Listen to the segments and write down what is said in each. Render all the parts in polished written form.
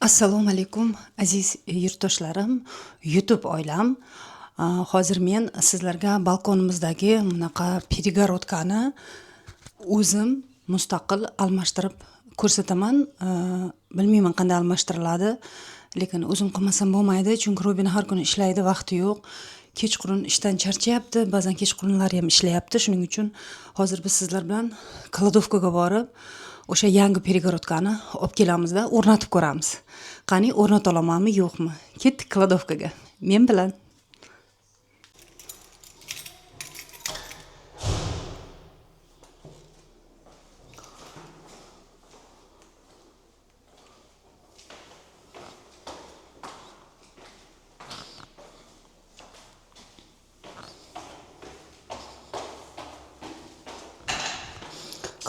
Assalomu alaykum aziz yurtdoshlarim, YouTube oilam. Hozir men sizlarga balkonimizdagi bunaqa перегородкani o'zim mustaqil almashtirib ko'rsataman. Bilmayman qanday almashtiriladi, lekin o'zim qilmasam bo'lmaydi, chunki Robin har kuni ishlaydi, vaqti yo'q. Kechqurun ishdan charchayapti, ba'zan kechqurunlari ham ishlayapti. Shuning uchun hozir biz sizlar bilan kladovkaga borib, o'sha yangi перегородкani olib kelamizda, o'rnatib ko'ramiz. Qani o'rnata olamanmi, yo'qmi? Ketdik kladovkaga. Men bilan.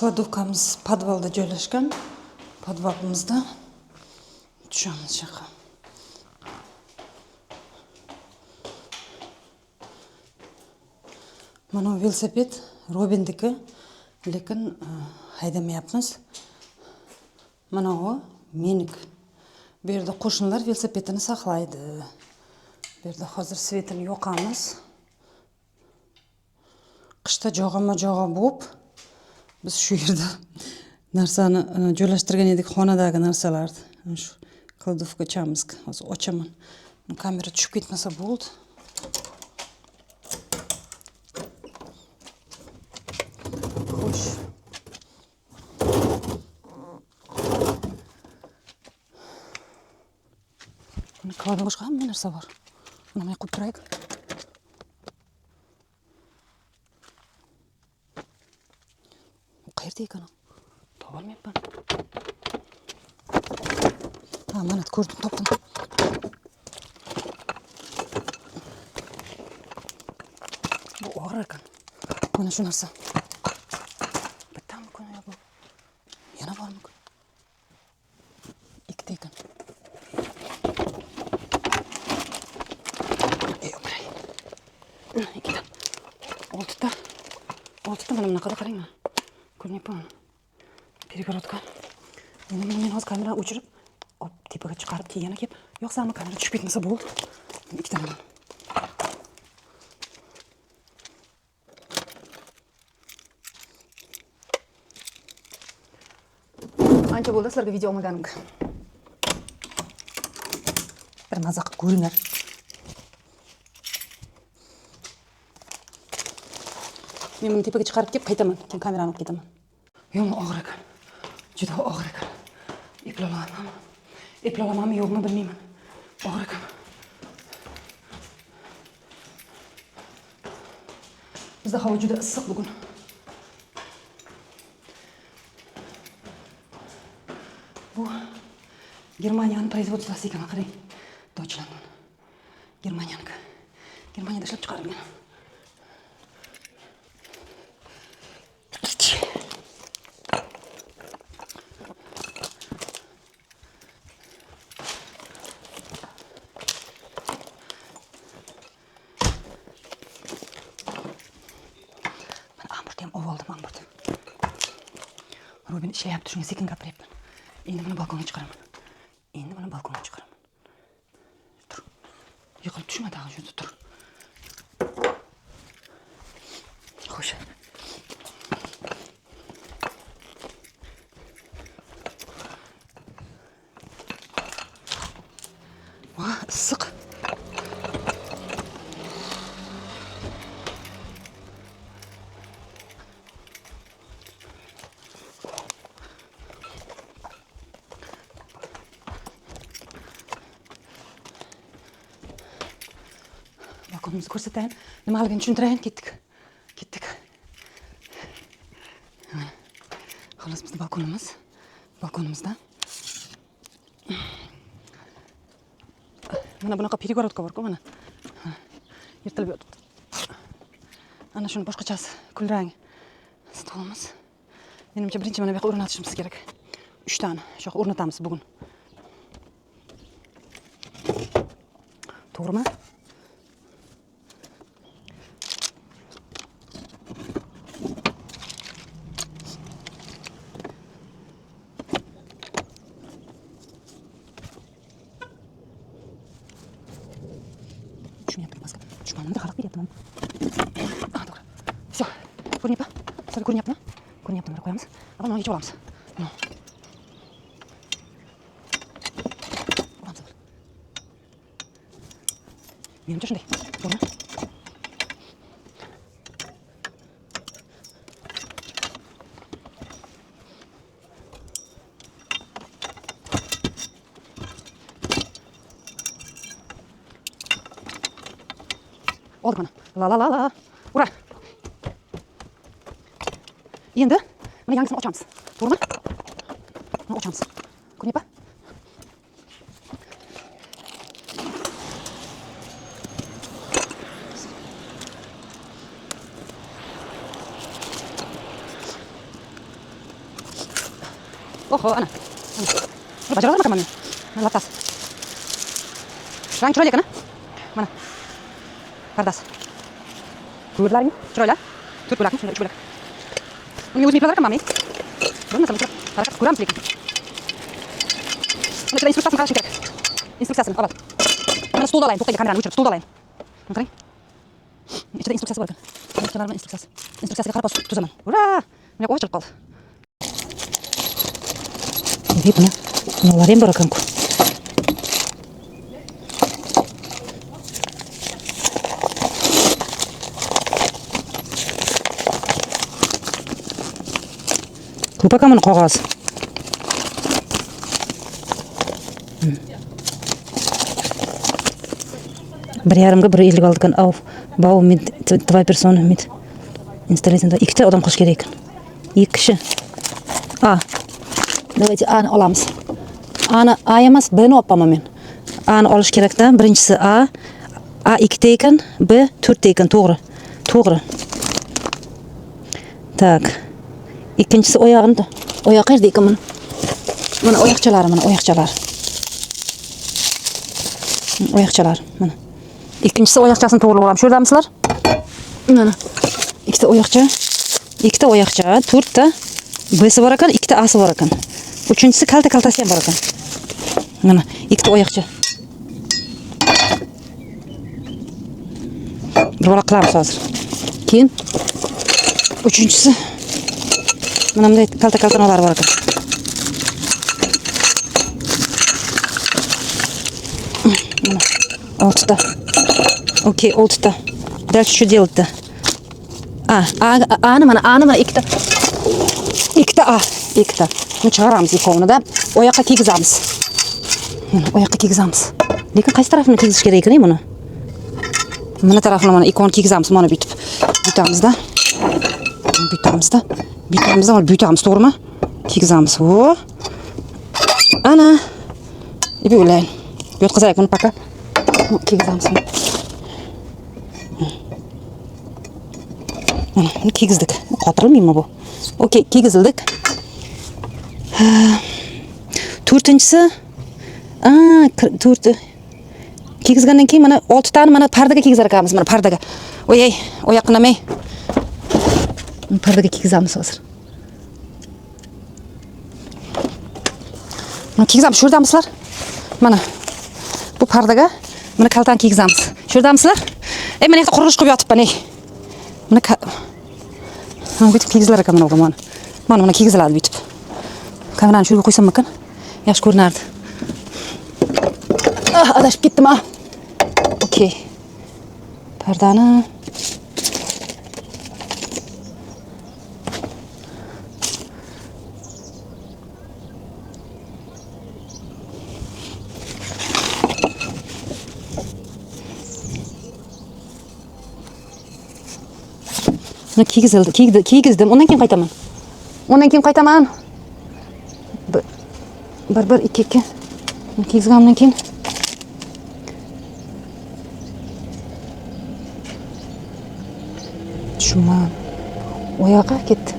Kladovkamiz podvalda joylashgan. Podvalimizda tushamiz shaqa. Mana velosiped Robindiki, lekin haydamayapmiz. Mana u meniki. Bu yerda qo'shnilar velosipedini saqlaydi. Bu yerda hozir svetini yoqamiz. Qishda jog'ama-jog'a bo'lib, biz shu yerda narsani joylashtirgan edik, xonadagi narsalarni. Shu kladovkachamiz. Hozir ochaman. Kamera tushib ketmasa bo'ldi. Xo'sh. Buni kladovka boshqa hamma narsa bor. Buni men qo'yib turaylik. Qayerda ekan? Topolmayapman. Mana ko'rdim, topdim. Bu og'ir ekan. Mana shu narsa. Bittami kun bu? Yana bormi? Ikkita ekan. Ikkita. Oltita mana bunaqada qarangman. Ko'ryapman. Перегородка. Men hozir kamerani o'chirib, tepaga chiqarib keyin kelib, yo'qsa kamera tushib ketmasa bo'ldi. Ikkita nima. Ancha bo'ldi sizlarga video olmaganimga. Bir maza qilib ko'ringlar. Men buni tepaga chiqarib kelib qaytaman, keyin kamerani olib ketaman. Yo'q, og'ir ekan. Juda og'ir ekan. Eplolamanmi, yo'qmi bilmayman. Og'ir ekan. Bizda havo juda issiq bugun. Bu Germaniyaning производствоsi ekan, qarang. Deutschland. Germaniyaniki. Germaniyada ishlab chiqarilgan. Robin ishlayapti, shunga sekin gapiryapman. Endi buni balkonga chiqaraman. Tur. Yiqilib tushma, tag'in shunda tur. Xo'sh. Va, issiq. Balkonimizni ko'rsatayin, nimaligini tushuntirayin, ketdik. Xolos, bizning balkonimizda. Mana bunaqa перегородка bor-ku, mana. Yirtilib yotibdi. Ana shuni boshqachasi, kulrang stolimiz. Menimcha birinchi mana bu yoqqa o'rnatishimiz kerak. 3 tani. Shu yoqqa o'rnatamiz bugun. To'g'rimi? To'g'ri. Всё. Ko'rinyapti? Sizlarga ko'rinyaptimi? Ko'rinyaptimi? Buni qo'yamiz. Avval nonni yechib olamiz. Menimcha shunday. To'g'rimi? Oldik mana. La. Ura. Endi mana yangisini ochamiz. To'g'rimi? Mana ochamiz. Ko'ryapmi? Oho, ana. Bajara olmadim men. Mana lattasi. Rang chiroyli ekan-a? Mana. Pardasi. Ko'rlaring chiroyli. 4 bo'lakmi? Shunday 3 bo'lak. Unga o'zim iplar ekanman men. Bo'lmasa men harakat ko'ramiz lekin. Mana ichida instruksiyasini qarashim kerak. Instruksiyasini avval. Mana stolda olayim, to'xtayga kamerani o'chirib stolda olayim. Mana qarang. Ichida instruksiyasi bor ekan. Instruksiyalar bilan instruksiyasi. Instruksiyasiga qarab tuzaman. Ura! Mana o'chirib qoldi. Buni nollar ham bor ekan-ku. Ko'p ekan buni qog'oz. Bir yarimga 1.50 oldi ekan. Bau med 2 persona med installatsiyada 2 odam qo'sh kerak ekan. 2 kishi. Давайте A'ni olamiz. A'ni A emas, B'ni opaman men. A'ni olish kerak-da. Birinchisi A 2 ta ekan, B 4 ta ekan, to'g'ri. Tak. Ikkinchisi oyog'ini. Oyoq qayerda ekan mana? Mana oyoqchalari, mana oyoqchalar. Oyoqchalar, mana. Ikkinchisi oyoqchasini to'g'rilab olaman. Shu yerdamisizlar? Mana. 2 ta oyoqcha, 2 ta oyoqcha, 4 ta B'si bor ekan, 2 ta A'si bor ekan. Uchinchisi kaltasi ham bor ekan. Mana 2 ta oyoqcha. Bir bola qilamiz hozir. Keyin uchinchisi mana bunday kalta-kaltanolar bor ekan. Mana 6 ta. Okey, 6 ta. Дальше что делать-то? A'ni mana 2 ta. 2 ta A, 2 ta. Buni chiqaramiz ikovini-da, oyoqqa kiygizamiz. Mana oyoqqa kiygizamiz. Lekin qaysi tarafini kiygizish kerak ekan buni? Mana tarafini mana ikovini kiygizamiz, mana bitib. Bitamiz-da. Mana bitamiz, to'g'rimi? Kiygizamiz. Ho. Ana. Ipi o'layin. Yotqizaylik buni paka. Kiygizamiz. Mana kiygizdik. Qotirilmaymi bu? Okey, kiygizildik. To'rtinchisi to'rti kiygizgandan keyin mana 6 tani mana pardaga kiygizar ekanmiz, mana pardaga. O'yay, oyoqinamay. Pardaga kiygizamiz hozir. Mana kiygizamiz, shu yerdamisizlar? Mana bu pardaga mana kaltani kiygizamiz. Shu yerdamisizlar? Mana yerda qurilish qilib yotibman, Mana bitib kiygizlar ekan mana. Mana kiygiziladi bitib. Kamerani shu yerga qo'ysam ekan, yaxshi ko'rinardi. Adashib ketdim. Okey. Pardani kiygizdim. Ondan keyin qaytaman. 1 2 2. Kiygizgandan keyin tushunman. Oyoqqa ketdi.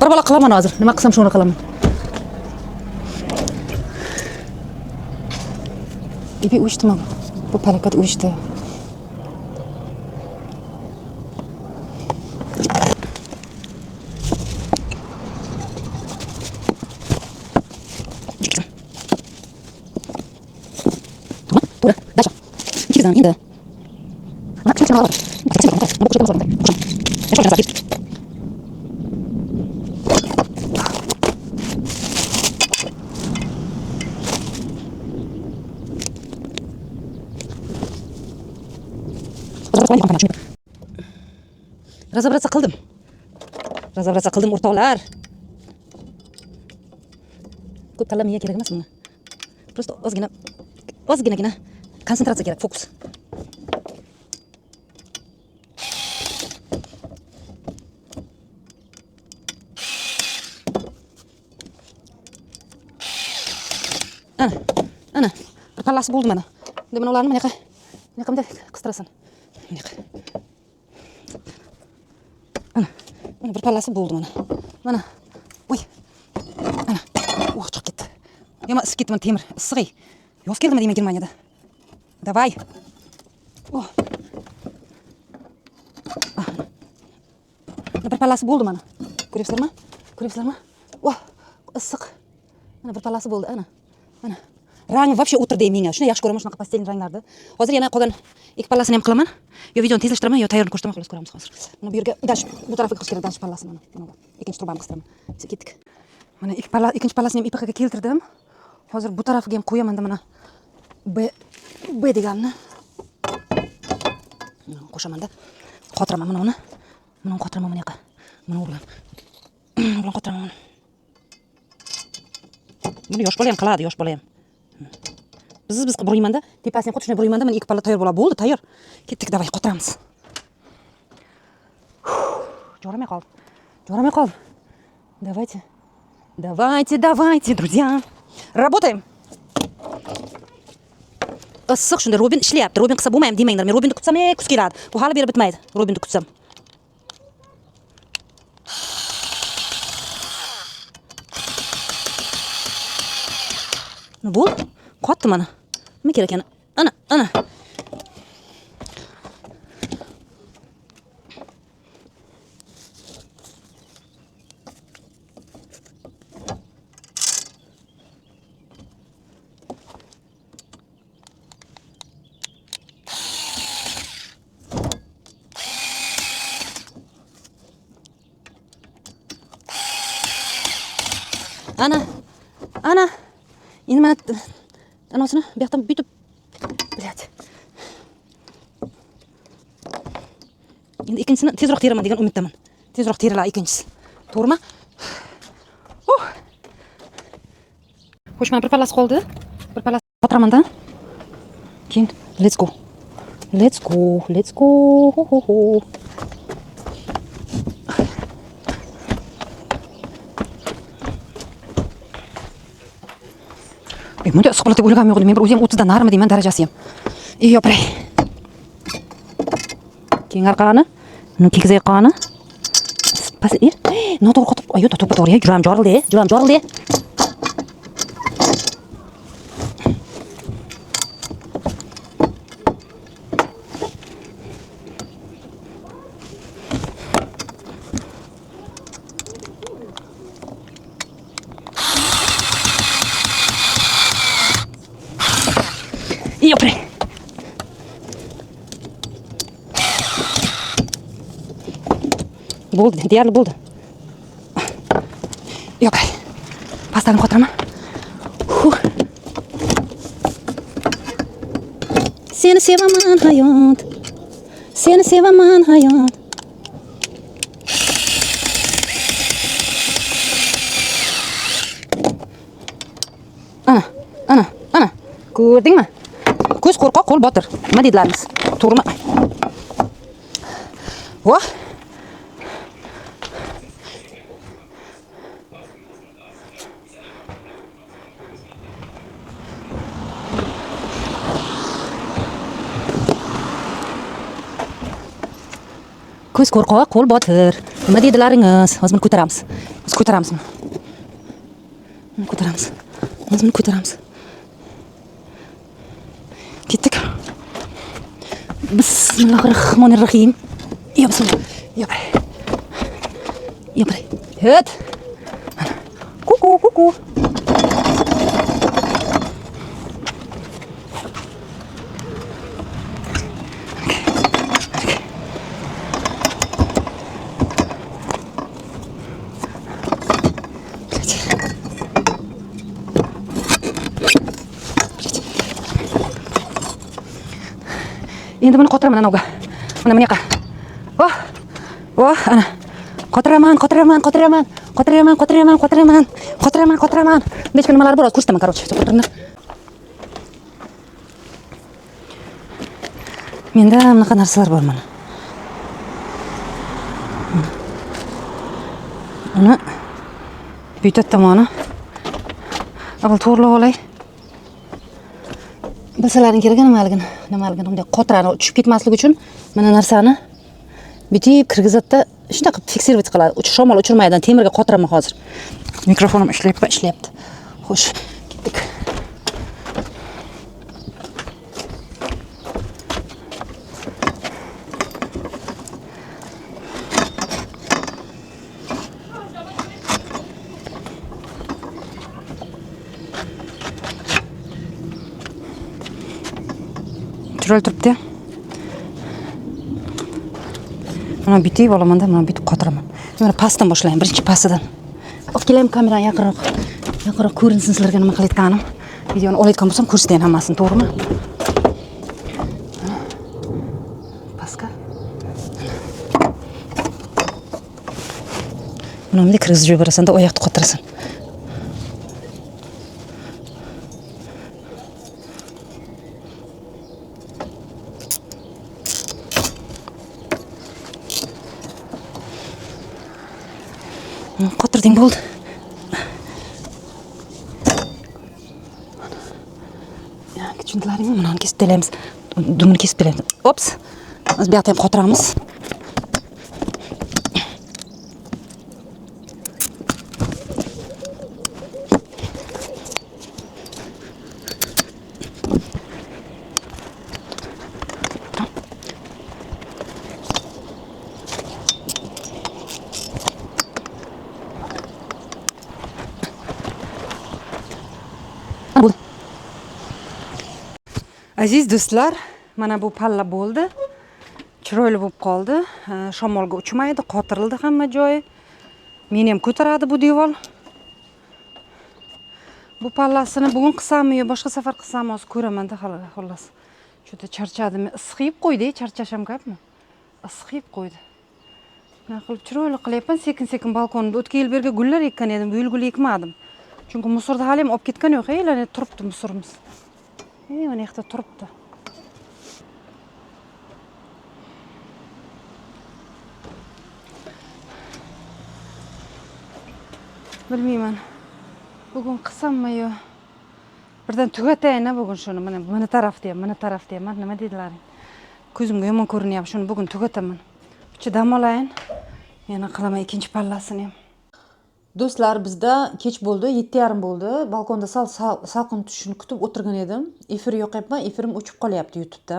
Bir bola qilaman hozir. Nima qilsam shuni qilaman. İpi uçtu mu? Bu parakat uçtu. To'g'ri. Dasha. Ikkizdan endi. Mana chiqib chiqib. Razobratsa qildim o'rtoqlar. Ko'p tanlamiga kerak emas buni. Просто ozginagina konsentratsiya kerak, fokus. Ana. Bir pallasi bo'ldi mana. Endi mana ularni bunaqa qistirasan. Mana bir pallasi bo'ldi mana. Voy. Ana. Chiqib ketdi. Yoma isib ketdi, temir, issiq. Yoz keldimi deyman Germaniyada. Davay. Bir pallasi bo'ldi mana. Ko'ryapsizlarmi? Issiq. Mana bir pallasi bo'ldi, ana. Rangi вообще o'tirdi menga. Shuni yaxshi ko'raman, shunaqa pastel ranglarni. Hozir yana qolgan ikki pallasini ham qilaman. Yo videoni tezlashtiraman, yo tayyorni ko'rsataman, xolos ko'ramiz hozir. Mana bu yerga bu tarafga qilish kerak, dash pallasini mana. Ikkinchi trubani qistiraman. Ketdik. Mana ikkinchi pallasini ham ipiqaga keltirdim. Hozir bu tarafiga ham qo'yaman mana. B deganni. Qo'shamanda qotiraman mana uni. Mana qotiraman mana yoqqa. Mana u bilan. Bilan qotiraman mana. Buni yosh bola ham qiladi, yosh bola ham. Biz qilib buraymanda, tepasini ham xuddi shunday buraymanda, mana ikki palla tayyor bo'ladi. Bo'ldi, tayyor. Ketdik, davay, qotiramiz. Jo'ramay qoldi. Давайте, друзья. Работаем. Issiq shunda Robin ishlayapti. Robin qilsa bo'lmaydi demanglar. Men Robinni kutsam, kuz keladi. Bu hali berib bitmaydi. Robinni kutsam. Nima bo'ldi? Qotdi mana. Nima kerak ekan? Ana. Ana. Endi mana anasini bu yoqdan bitib. Bilat. Endi ikkinchisini tezroq teraman degan umiddaman. Tezroq teralar ikkinchisi. To'g'rimi? Xo'sh, mana bir pallasi qoldi. Bir pallasi qotiraman-da. Keyin let's go. Bunday issiq bo'ladi deb o'ylagan yo'q. Men bir o'zim 30 dan narimi deyman darajasi ham. Yo'pray. Keyin arqani, uni kekizay qani. Past, noto'g'ri qotib, ayo to'g'ri, juram jorildi. Yo'pray. Bo'ldi, deyarli bo'ldi. Yo'pray. Pastani qotiraman. Seni sevaman hayot. Ana. Ko'rdingmi? Ko'z qo'rqoq, qo'l botir. Nima dedilarmiz? To'g'rimi? Ko'z qo'rqoq, qo'l botir. Nima dedilaringiz? Hozir buni ko'taramiz. Ko'taramiz. Ketdik. Bismillahirrohmanirrohim. Yo'pray. Het. Kuku. Endi buni qotiraman anavga. Mana bu yoqqa. Oh, ana. Qotiraman. Hech nimalar bor, ko'rsataman, короче. Menda bunaqa narsalar bor mana. Uni bitta tomoni. Avval to'g'rilab olay. Bilsalaring kerak nimaligini bunday qotirani tushib ketmasligi uchun mana narsani bitib kirgizatda shunaqa fiksировать qiladi. Shamol uchirmaydan temirga qotiraman hozir. Mikrofonim ishlayapti. Xo'sh, ketdik. Chiroyli turibdi. Mana bitib olamanda, mana bitib qotiraman. Mana pastdan boshlayman, birinchi pastidan. Olib kelayim kamerani yaqinroq ko'rinsin sizlarga nima qilayotganim. Videoni olayotgan bo'lsam ko'rsatayin hammasini, to'g'rimi? Pastga. Mana bunday kirgizib yuborasan-da, oyoqni qotirasan. Qotirding bo'ldi. Tushundinglarmi? Mana kesib beramiz. Dumini kesib beramiz. Ops. Biz bu yoqda ham qotiramiz. Aziz do'stlar, mana bu palla bo'ldi. Chiroyli bo'lib qoldi. Shamolga uchmaydi, qotirildi hamma joyi. Meni ham ko'taradi bu devor. Bu pallasini bugun qilsammi yo boshqa safar qilsammi hozir ko'raman-da, xullas. Juda charchadim. Isqib qo'ydi, charchasham gapmi? Isqib qo'ydi. Nima qilib chiroyli qilyapman, sekin-sekin balkonda o'tgan yil berga gullar ekkan edim, bu yil gul ekmadim. Chunki musorda hali ham olib ketgan yo'q, aylanib turibdi musorimiz. Mana yoqda turibdi. Bilmayman. Bugun qilsammi yo? Birdan tugatayin bugun shuni. Mana tarafda ham, nima dedilaring? Ko'zimga yomon ko'rinyapti. Shuni bugun tugataman. Bitta dam olayin. Yana qilaman ikkinchi pallasini ham. Do'stlar, bizda kech bo'ldi, 7:30 bo'ldi. Balkonda salqin tushishini kutib o'tirgan edim. Efir yo'qyapman, efirim o'chib qolyapti YouTube'da.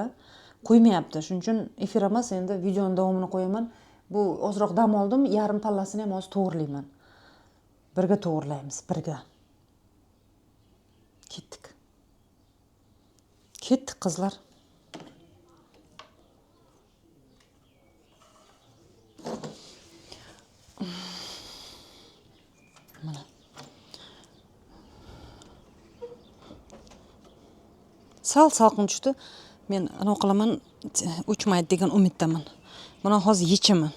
Qo'ymayapti. Shuning uchun efir emas, endi videoning davomini qo'yaman. Bu ozroq dam oldim, yarim pallasini ham hozir to'g'rilayman. Birga to'g'rilaymiz, birga. Ketdik qizlar. Mana. Salqin tushdi. Men anaqa qilaman, o'chmaydi degan umiddaman. Buni hozir yechaman.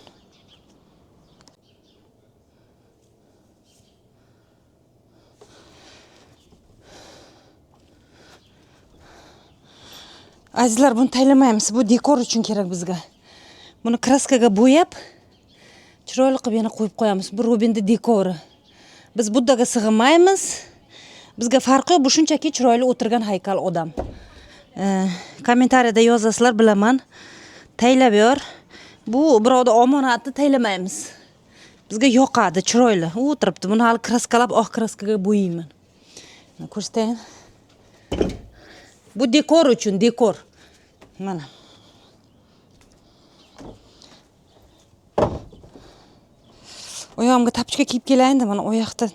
Azizlar, buni taylamaymiz. Bu dekor uchun kerak bizga. Buni kraskaga bo'yab, chiroyli qilib yana qo'yib qo'yamiz. Bu Robinning dekori. Biz Buddaga sig'maymiz. Bizga farqi yo'q, bu shunchaki chiroyli o'tirgan haykal odam. Kommentariyada yozasizlar, bilaman. Taylab yor. Bu birovda omonatni taylamaymiz. Bizga yoqadi, chiroyli. U o'tiribdi. Buni hali kraskalab, oq kraskaga bo'yayman. Ko'rsatayin. Bu dekor uchun, dekor. Mana. Oyog'imga tapchika kiyib kelayin-da, mana oyoqdan.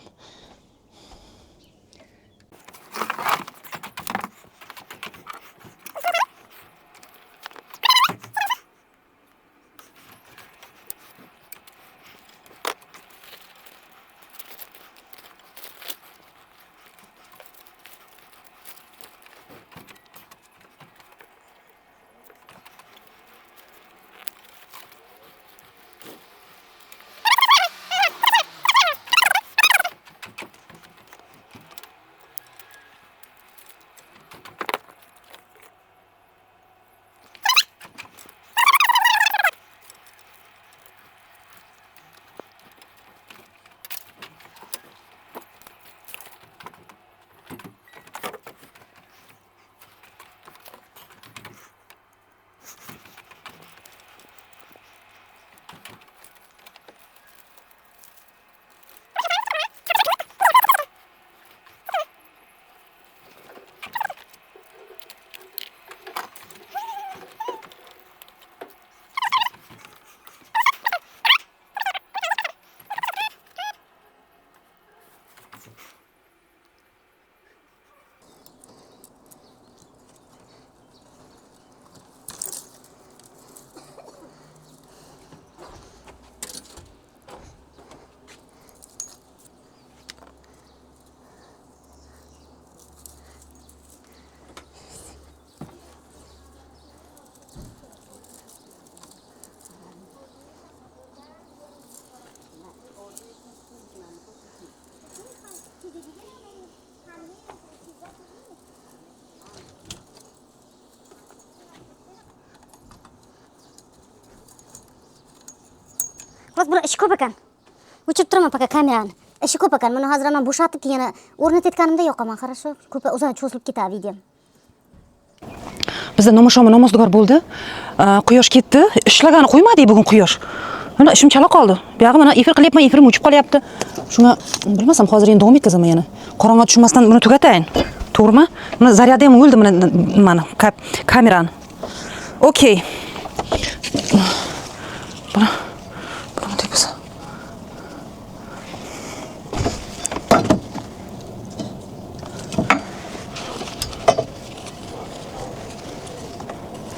Xullas buni ishi ko'p ekan. O'chirib turaman fakat kamerani. Ishi ko'p ekan. Buni hozir men bo'shatib yana o'rnatayotganimda yoqaman. Qarasho, ko'p uzoq cho'zilib ketadi videom. Bizda namozdigar bo'ldi. Quyosh ketdi. Ishlagani qo'ymadik bugun quyosh. Mana ishim chala qoldi. Buyog'i mana efir qilyapman, efirim o'chib qolyapti. Shunga bilmasam, hozir endi davom etkazaman yana. Qorong'i tushmasdan buni tugatayin. To'g'rimi? Mana zaryadi ham o'ldi mana kamerani. Okey. Buni tekis.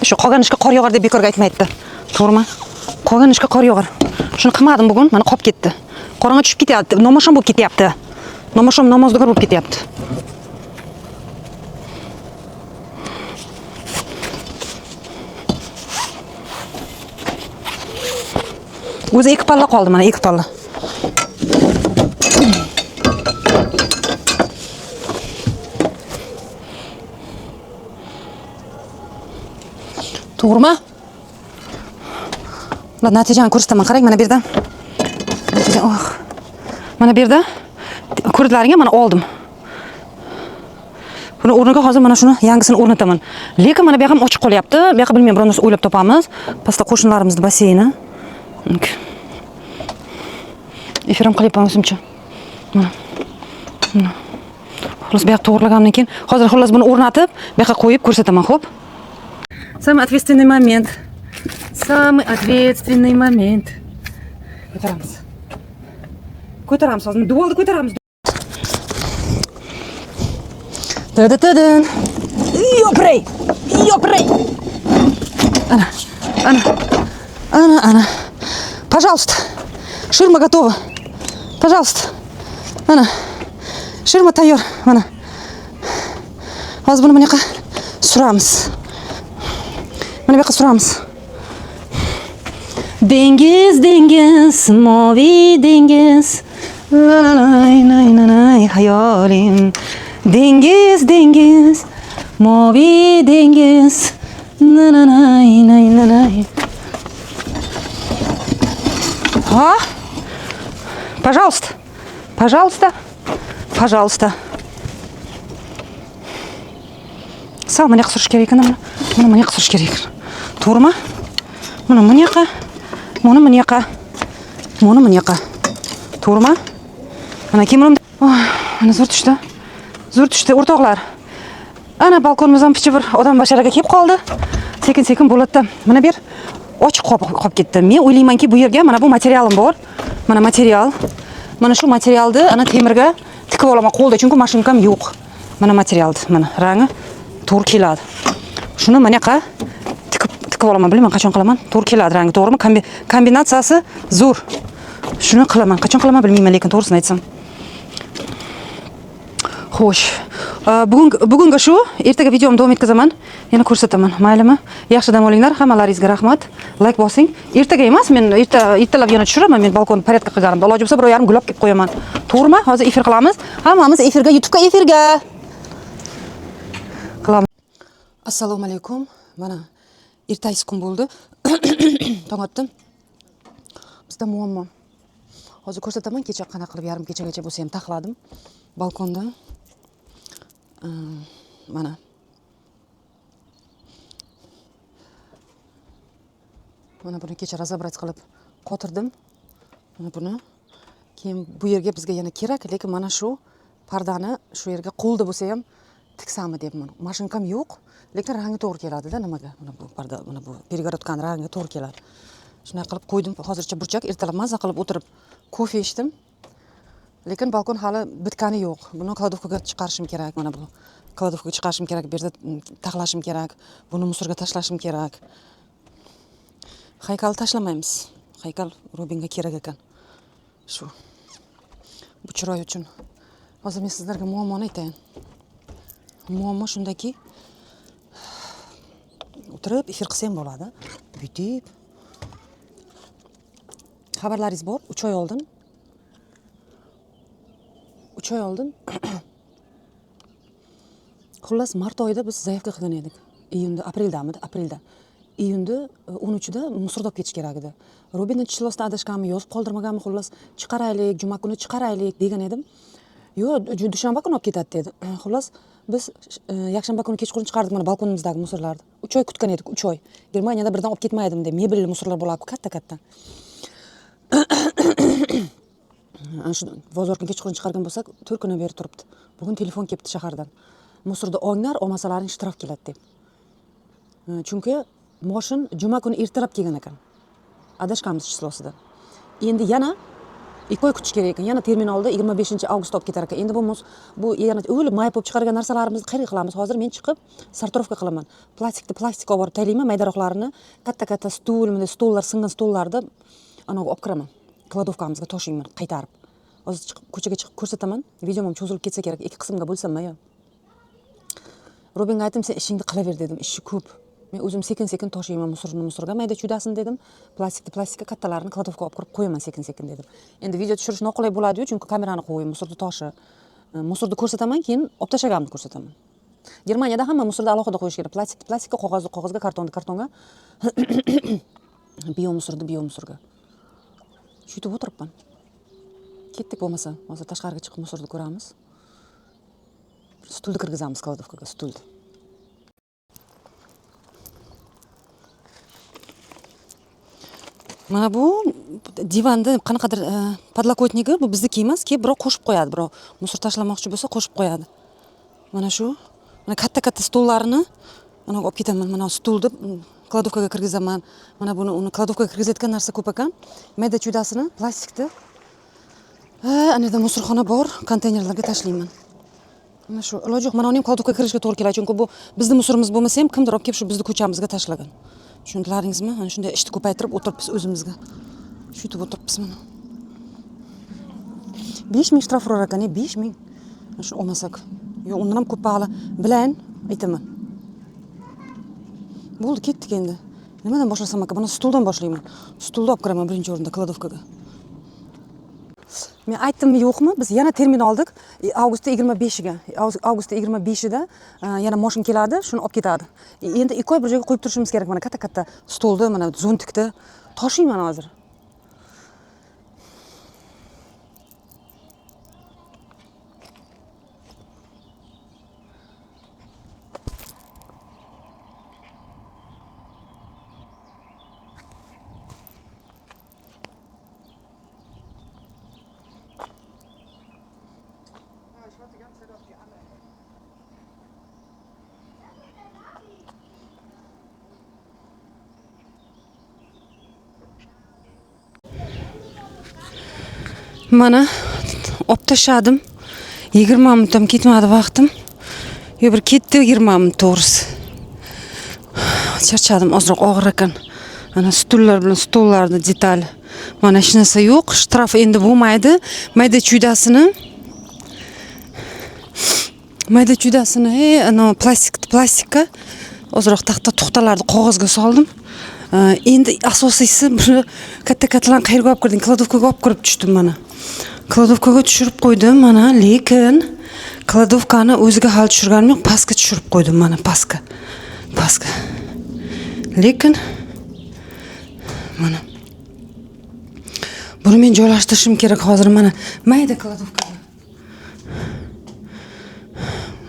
Shu qolgan ishga qor yog'ar deb bekorga aytmaydi. To'g'rimi? Qolgan ishga qor yog'ar. Shuni qilmadim bugun, mana qolib ketdi. Qorong'i tushib ketyapti, nomosham bo'lib ketyapti. Nomosham namozdigar bo'lib ketyapti. O'zi ikki palla qoldi, mana ikki palla. To'g'rimi? Natijani ko'rsataman, qarang mana bu yerda. Mana bu yerda ko'rdlaringga mana oldim. Buni o'rniga hozir mana shuni yangisini o'rnataman. Lekin mana bu yoq ham ochiq qolyapti. Bu yoqqa bilmayman, bir narsa o'ylab topamiz. Pastda qo'shnilarimizni basseyni. Efirim qilyapman o'zimcha. Mana. Xullas bu yoq to'g'rilagandan keyin hozir xullas buni o'rnatib, bu yoqqa qo'yib ko'rsataman, xo'p? Самый ответственный момент. Самый ответственный момент. Ko'taramiz. Ko'taramiz hozir. Duolni ko'taramiz. Tadadadın. Yoprey. Yoprey. Ana. Пожалуйста. Ширма готова. Пожалуйста. Ana. Ширма tayyor. Mana. Hozir buni bunaqa suramiz. Mana bu yoqqa suramiz. Dengiz, mavi dengiz. La la la hayolim. Dengiz, mavi dengiz. La la la. Ha? Пожалуйста. Sal mana yoqqa surish kerak ekan, mana bu yoqqa surish kerak. To'g'rimi? Mana bu yoqqa. Mana bu yoqqa. To'g'rimi? Mana kiyimim. Mana zo'r tushdi, o'rtoqlar. Ana balkonimiz ham picha bir odam basharaga kelib qoldi. Sekin bo'ladi. Mana bu yer ochiq qolib ketdi. Men o'ylaymanki, bu yerga mana bu materialim bor. Mana material. Mana shu materialni ana temirga tikib olaman qo'lda, chunki mashinkam yo'q. Mana materialni, mana rangi to'g'ri keladi. Shuni mana yoqqa tikib olaman, bilmayman qachon qilaman. To'g'ri keladi rangi, to'g'rimi? Kombinatsiyasi zo'r. Shuni qilaman, qachon qilaman bilmayman, lekin to'g'risini aytsam. Xo'sh. Bugunga shu, ertaga videomni davom etkazaman. Yana ko'rsataman, maylimi? Yaxshi dam olinglar, hammalaringizga rahmat. Like bosing. Ertaga emas, men ertalab yana tushiraman, men balkonni porядка qilganimda. Iloji bo'lsa 1.5 gulab kelib qo'yaman. To'g'rimi? Hozir efir qilamiz. Hammamiz efirga, YouTube'ga qilamiz. Assalomu alaykum. Mana ertasi kun bo'ldi. Tong otdim. Bizda muammo. Hozir ko'rsataman, kecha qanaqa qilib yarim kechagacha bo'lsa ham taxladim balkonda. Mana. Mana buni kecha razobrat qilib qotirdim. Mana buni. Keyin bu yerga bizga yana kerak, lekin mana shu pardani shu yerga qo'lda bo'lsa ham tiksami deyapman. Mashinkam yo'q, lekin rangi to'g'ri keladi-da nimaga? Mana bu parda, mana bu перегородкаning rangi to'g'ri keladi. Shunday qilib qo'ydim. Hozircha burchak, ertalab maza qilib o'tirib kofe ichdim. Lekin balkon hali bitgani yo'q. Buni kladovkaga chiqarishim kerak. Mana bu kladovkaga chiqarishim kerak, bu yerda taxlashim kerak. Buni musorga tashlashim kerak. Haykal tashlamaymiz. Haykal Robinga kerak ekan. Shu. Bu chiroy uchun. Hozir men sizlarga muammoni aytayin. Muammo shundaki, o'tirib efir qilsam bo'ladi. Buytib. Xabarlaringiz bor, 3 oy oldin. 3 oy oldin. Xullas mart oyida biz zaявka qilgan edik. Iyunda, apreldamidi? Aprelda. iyunda 13-da musorga olib ketish kerak edi. Robinni chislovdan adashganmi, yozib qoldirmaganmi, xullas chiqaraylik, juma kuni chiqaraylik degan edim. Yo'q, dushanba kuni olib ketadi dedi. Xullas biz yakshanba kuni kechqurun chiqardik mana balkonimizdagi musorlarni. 3 oy kutgan edik, 3 oy. Germaniyada birdan olib ketmaydim deb, mebelli musorlar bo'ladi, katta-katta. Ana shu bozorga kechqurun chiqargan bo'lsak, 4 kundan beri turibdi. Bugun telefon kelibdi shahardan. Musorda olinglar, olmasalaring shtraf keladi deb. Chunki moshin juma kuni ertalab kelgan ekan. Adashganmiz chislosidan. Endi yana 2 oy kutish kerak ekan. Yana terminalda 25-avgustda olib ketar ekan. Endi bu yana o'lib mayib bo'lib chiqargan narsalarimizni qayerga qilamiz? Hozir men chiqib sortirovka qilaman. Plastik olib borib taylayman, maydaroqlarini, katta-katta stollar, singan stollarni anaga olib kiraman. Kladovkamizga toshiyman, qaytarib. Hozir ko'chaga chiqib ko'rsataman. Videom ham cho'zilib ketsa kerak, 2 qismga bo'lsammi yo. Robinga aytdim, sen ishingni qilaver dedim, ishi ko'p. Men o'zim sekin-sekin toshiyman musorga, mayda chudasin dedim. Plastikka kattalarini kladovka olib kirib qo'yaman sekin-sekin dedim. Endi video tushirish noqulay bo'ladi-yu, chunki kamerani qo'yib musorda toshi. Musorda ko'rsataman, keyin olib tashlaganimni ko'rsataman. Germaniyada hamma musorda alohida qo'yish kerak. Plastikka, qog'ozga, kartonga. Bio musorga. Shu yerda o'tiribman. Ketdik bo'lmasa, hozir tashqariga chiqib musorda ko'ramiz. Stulni kirgizamiz kladovkaga, stulni. Mana bu divanni qanaqadir podlokotnigi, bu bizniki emas, keyin birov qo'shib qo'yadi, birov musor tashlamoqchi bo'lsa qo'shib qo'yadi. Mana shu, mana katta-katta stollarini mana olib ketaman, mana stulni kladovkaga kirgizaman. Mana buni uni kladovkaga kirgizayotgan narsa ko'p ekan. Mayda chudasini plastikda ana yerda musorxona bor, konteynerlarga tashlayman. Mana shu iloji yo'q, mana uni ham kladovkaga kirishga to'g'ri keladi, chunki bu bizning musorimiz bo'lmasa ham kimdir olib kelib shu bizning ko'chamizga tashlagan. Tushundilaringizmi? Mana shunday ishni ko'paytirib o'tiribmiz o'zimizga. Shu yerda o'tiribmiz mana. 5000 shtraf urar ekan, 5000. Mana shu olmasak. Yo'q, undan ham ko'p hali bilan aytaman. Bo'ldi, ketdik endi. Nimadan boshlasam aka? Buni stuldan boshlayman. Stulni olib kiraman birinchi o'rinda kladovkaga. Men aytdimmi yo'qmi? Biz yana termin oldik. Avgust 25-ga. Avgust 25-da yana mashin keladi, shuni olib ketadi. Endi 2 oy bir joyga qo'yib turishimiz kerak. Mana katta-katta stolni, mana zo'ntikni toshiyman hozir. Mana olib tashladim. 20 minut ham ketmadi vaqtim. Yo bir ketdi 20 minut to'g'risi. Charchadim, ozroq og'ir ekan. Mana stullar bilan stollarning detali. Mana hech narsa yo'q, shtraf endi bo'lmaydi. Mayda chudasini, ana plastikka ozroq taxta to'xtalarni qog'ozga soldim. Endi asosiysi bir katta-kattalarni qayerga olib kirdim? Kladovkaga olib kirib tushdim mana. Kladovkaga tushirib qo'ydim mana, lekin kladovkani o'ziga hal tushirganim yo'q, pastga tushirib qo'ydim mana, pastga. Lekin mana buni men joylashtirishim kerak hozir mana mayda kladovkaga.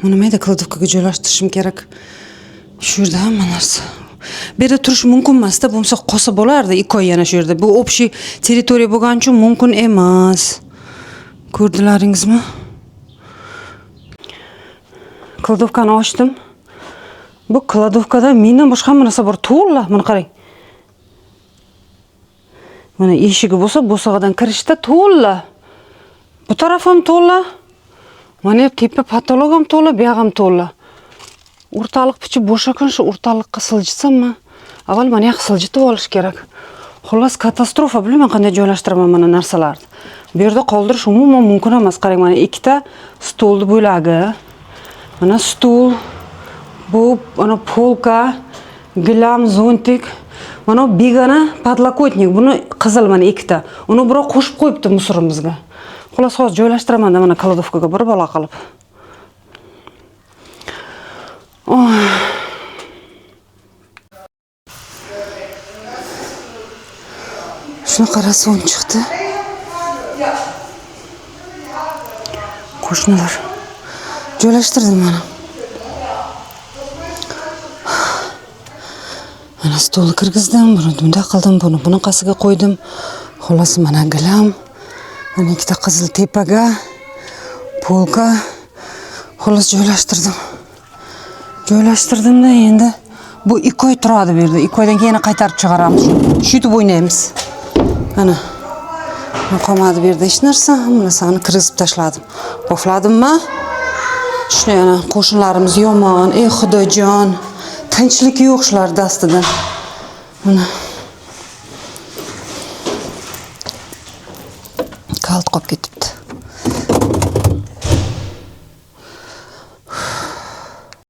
Buni mayda kladovkaga joylashtirishim kerak. Shu yerda hamma narsa. Bu yerda turish mumkin emas-da, bo'lmasa qolsa bo'lardi 2 oy yana shu yerda. Bu общий territoriya bo'lgani uchun mumkin emas. Ko'rdilaringizmi? Kladovkani ochdim. Bu kladovkada mendan boshqa hamma narsa bor. To'la, mana qarang. Mana eshigi bo'lsa, bo'sag'idan kirishda to'la. Bu taraf ham to'la. Mana tepa patolog ham to'la, bu yoq ham to'la. O'rtaliq pichi bo'sh ekan, shu o'rtaliqqa siljitsammi? Avval mana yoq siljitib olish kerak. Xullas katastrofa, bilmayman qanday joylashtiraman mana narsalarni. Bu yerda qoldirish umuman mumkin emas. Qarang, mana ikkita stolni bo'lagi. Mana stol, bu ana polka, gilam, zontik. Mana begona podlokotnik, buni qizil mana ikkita. Uni biroq qo'shib qo'yibdi musorimizga. Xullas hozir joylashtirman mana kladovkaga bir balo qilib. shunaqa rasvom chiqdi. Qo'shnilar joylashtirdim mana. Mana stol kirgizdim, buni bunda qildim, buni bunaqasiga qo'ydim. Xolos mana gilam, mana ikkita qizil tepaga, polka xolos joylashtirdim. Joylashtirdimda endi bu 2 oy turadi bu yerda. 2 oydan keyin qaytarib chiqaramiz. Shutib o'ynaymiz. Mana qolmadi bu yerda hech narsa, hamma narsani kirgizib tashladim. Pofladimmi? Shuni yana qo'shnilarimiz yomon, ey xudojon. Tinchlik yo'q shular dastidan. Mana. Kalt qolib